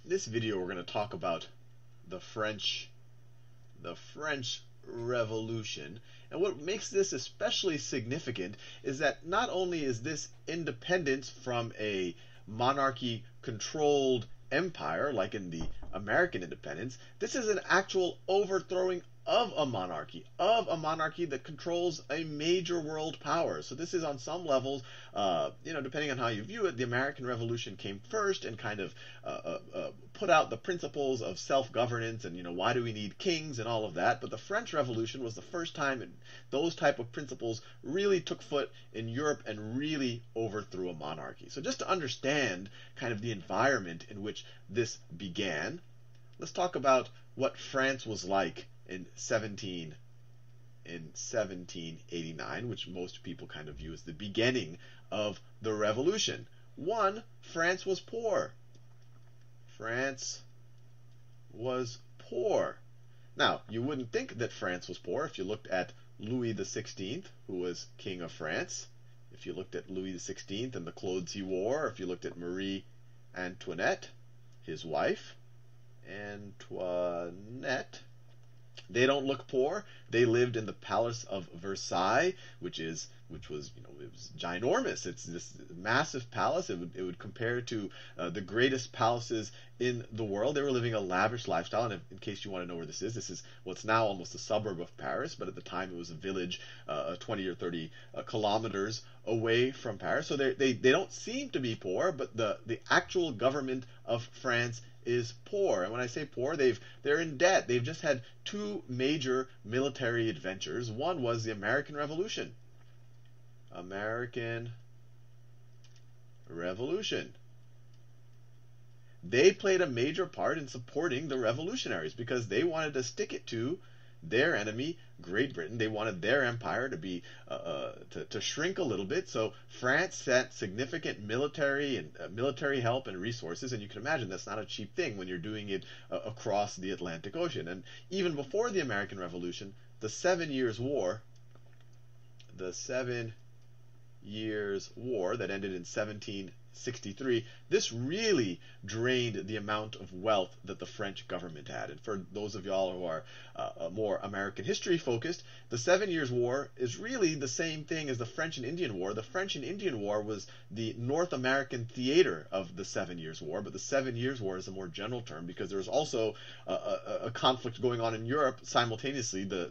this video we're going to talk about the French Revolution. And what makes this especially significant is that not only is this independence from a monarchy controlled empire like in the American independence, this is an actual overthrowing of a monarchy that controls a major world power. So this is on some levels, depending on how you view it, the American Revolution came first and kind of put out the principles of self-governance and, why do we need kings and all of that. But the French Revolution was the first time those type of principles really took foot in Europe and really overthrew a monarchy. So just to understand kind of the environment in which this began, let's talk about what France was like in 1789, which most people kind of view as the beginning of the revolution. One, France was poor. France was poor. Now, you wouldn't think that France was poor if you looked at Louis XVI, who was King of France. If you looked at Louis XVI and the clothes he wore, if you looked at Marie Antoinette, his wife, Antoinette, they don't look poor. They lived in the Palace of Versailles, which was it was ginormous. It's this massive palace. It would compare to the greatest palaces in the world. They were living a lavish lifestyle. And in case you want to know where this is what's now almost a suburb of Paris, but at the time it was a village 20 or 30 kilometers away from Paris. So they don't seem to be poor, but the actual government of France is poor. And when I say poor, they're in debt. They've just had two major military adventures. One was the American Revolution. American Revolution. They played a major part in supporting the revolutionaries because they wanted to stick it to their enemy, Great Britain. They wanted their empire to be to shrink a little bit. So France sent significant military help and resources, and you can imagine that's not a cheap thing when you're doing it across the Atlantic Ocean. And even before the American Revolution, the 7 Years' War, that ended in 1763, this really drained the amount of wealth that the French government had. And for those of y'all who are more American history focused, the 7 Years' War is really the same thing as the French and Indian War. The French and Indian War was the North American theater of the 7 Years' War, but the 7 Years' War is a more general term because there's also a conflict going on in Europe simultaneously. The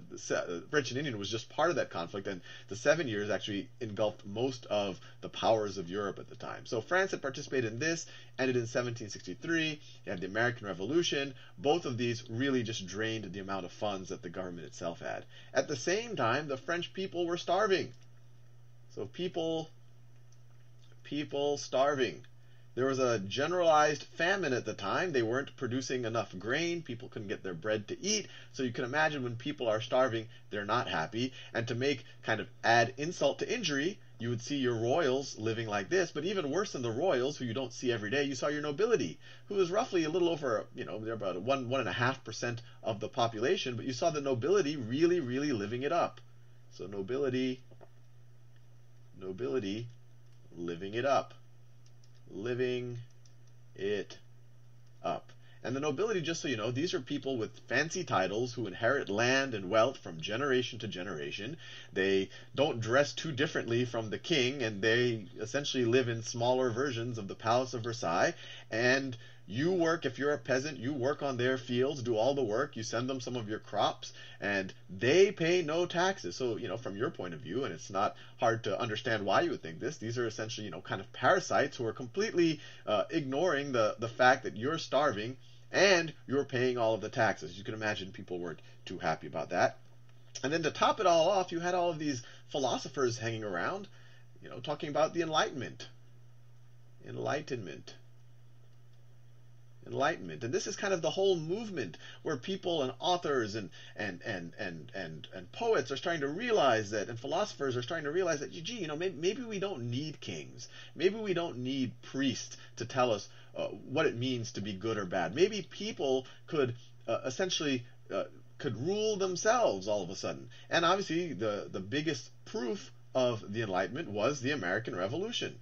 French and Indian was just part of that conflict, and the 7 years actually engulfed most of the powers of Europe at the time. So France had participated in this, ended in 1763. You had the American Revolution. Both of these really just drained the amount of funds that the government itself had. At the same time, the French people were starving. So people starving. There was a generalized famine at the time. They weren't producing enough grain. People couldn't get their bread to eat. So you can imagine when people are starving, they're not happy. And to make kind of add insult to injury, you would see your royals living like this. But even worse than the royals, who you don't see every day, you saw your nobility, who is roughly a little over, they're about 1.5% of the population. But you saw the nobility really, really living it up. So nobility living it up. Living it up. And the nobility, just so you know, these are people with fancy titles who inherit land and wealth from generation to generation. They don't dress too differently from the king, and they essentially live in smaller versions of the Palace of Versailles. And you work, if you're a peasant, you work on their fields, do all the work, you send them some of your crops, and they pay no taxes. So, from your point of view, and it's not hard to understand why you would think this, these are essentially, kind of parasites who are completely ignoring the fact that you're starving and you're paying all of the taxes. You can imagine people weren't too happy about that. And then to top it all off, you had all of these philosophers hanging around, talking about the Enlightenment. Enlightenment. And this is kind of the whole movement where people and authors and poets are starting to realize that, and philosophers are starting to realize that, maybe we don't need kings. Maybe we don't need priests to tell us what it means to be good or bad. Maybe people could essentially could rule themselves all of a sudden. And obviously the biggest proof of the Enlightenment was the American Revolution.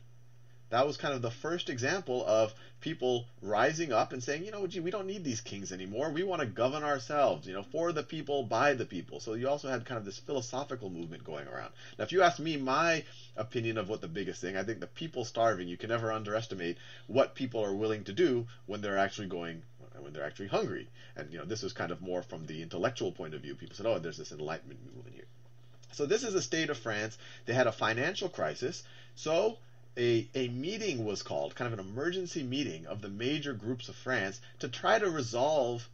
That was kind of the first example of people rising up and saying, gee, we don't need these kings anymore. We want to govern ourselves, for the people, by the people. So you also had kind of this philosophical movement going around. Now, if you ask me my opinion of what the biggest thing, I think the people starving, you can never underestimate what people are willing to do when they're actually hungry. And, this was kind of more from the intellectual point of view. People said, oh, there's this Enlightenment movement here. So this is the state of France. They had a financial crisis. So a meeting was called, kind of an emergency meeting of the major groups of France to try to resolve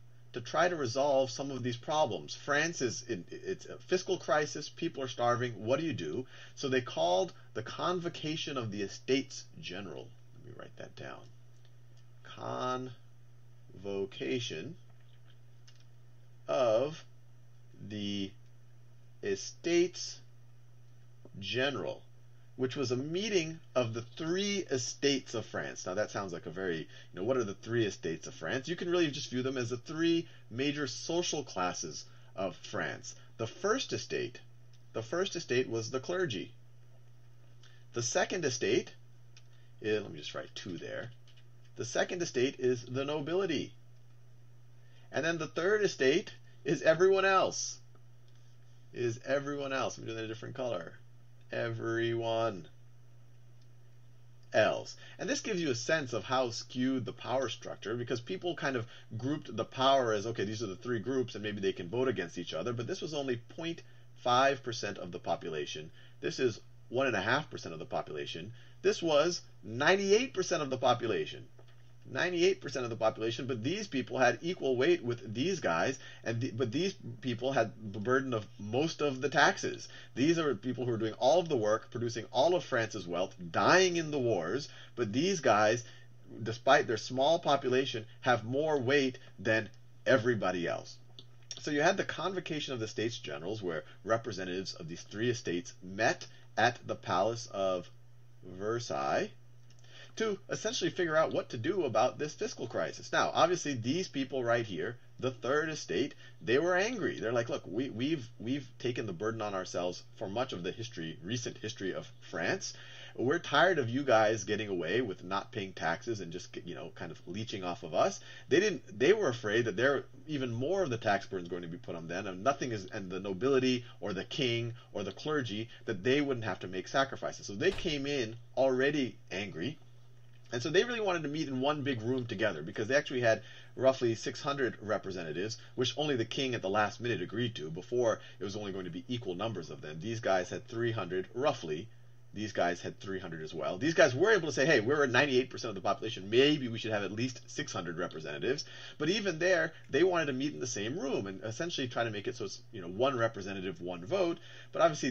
some of these problems. France it's a fiscal crisis, people are starving, what do you do? So they called the convocation of the Estates General. Let me write that down. Convocation of the Estates General, which was a meeting of the three estates of France. Now that sounds like a very, what are the three estates of France? You can really just view them as the three major social classes of France. The first estate was the clergy. The second estate, let me just write 2 there. The second estate is the nobility. And then the third estate is everyone else. I'm doing it in a different color. Everyone else. And this gives you a sense of how skewed the power structure, because people kind of grouped the power as, okay, these are the 3 groups and maybe they can vote against each other, but this was only 0.5% of the population. This is 1.5% of the population. This was 98% of the population. 98% of the population, but these people had equal weight with these guys, but these people had the burden of most of the taxes. These are people who are doing all of the work, producing all of France's wealth, dying in the wars, but these guys, despite their small population, have more weight than everybody else. So you had the convocation of the States Generals, where representatives of these 3 estates met at the Palace of Versailles to essentially figure out what to do about this fiscal crisis. Now, obviously, these people right here, the third estate, they were angry. They're like, look, we've taken the burden on ourselves for much of the recent history of France. We're tired of you guys getting away with not paying taxes and just, kind of leeching off of us. They were afraid that even more of the tax burden is going to be put on them, and and the nobility or the king or the clergy, that they wouldn't have to make sacrifices. So they came in already angry. And so they really wanted to meet in one big room together, because they actually had roughly 600 representatives, which only the king at the last minute agreed to. Before, it was only going to be equal numbers of them. These guys had 300, roughly. These guys had 300 as well. These guys were able to say, hey, we're at 98% of the population. Maybe we should have at least 600 representatives. But even there, they wanted to meet in the same room and essentially try to make it so it's, one representative, one vote. But obviously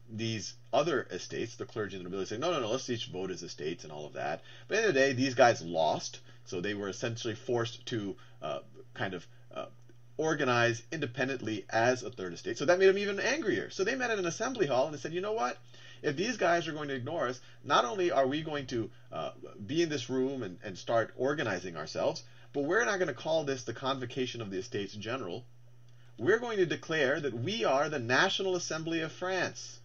these other estates, the clergy and the nobility, say, no, let's each vote as estates and all of that. But at the end of the day, these guys lost. So they were essentially forced to organize independently as a third estate. So that made them even angrier. So they met at an assembly hall and they said, you know what? If these guys are going to ignore us, not only are we going to be in this room and start organizing ourselves, but we're not going to call this the Convocation of the Estates General. We're going to declare that we are the National Assembly of France.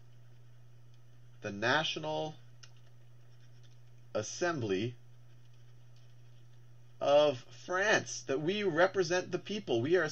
The National Assembly of France. That we represent the people. We are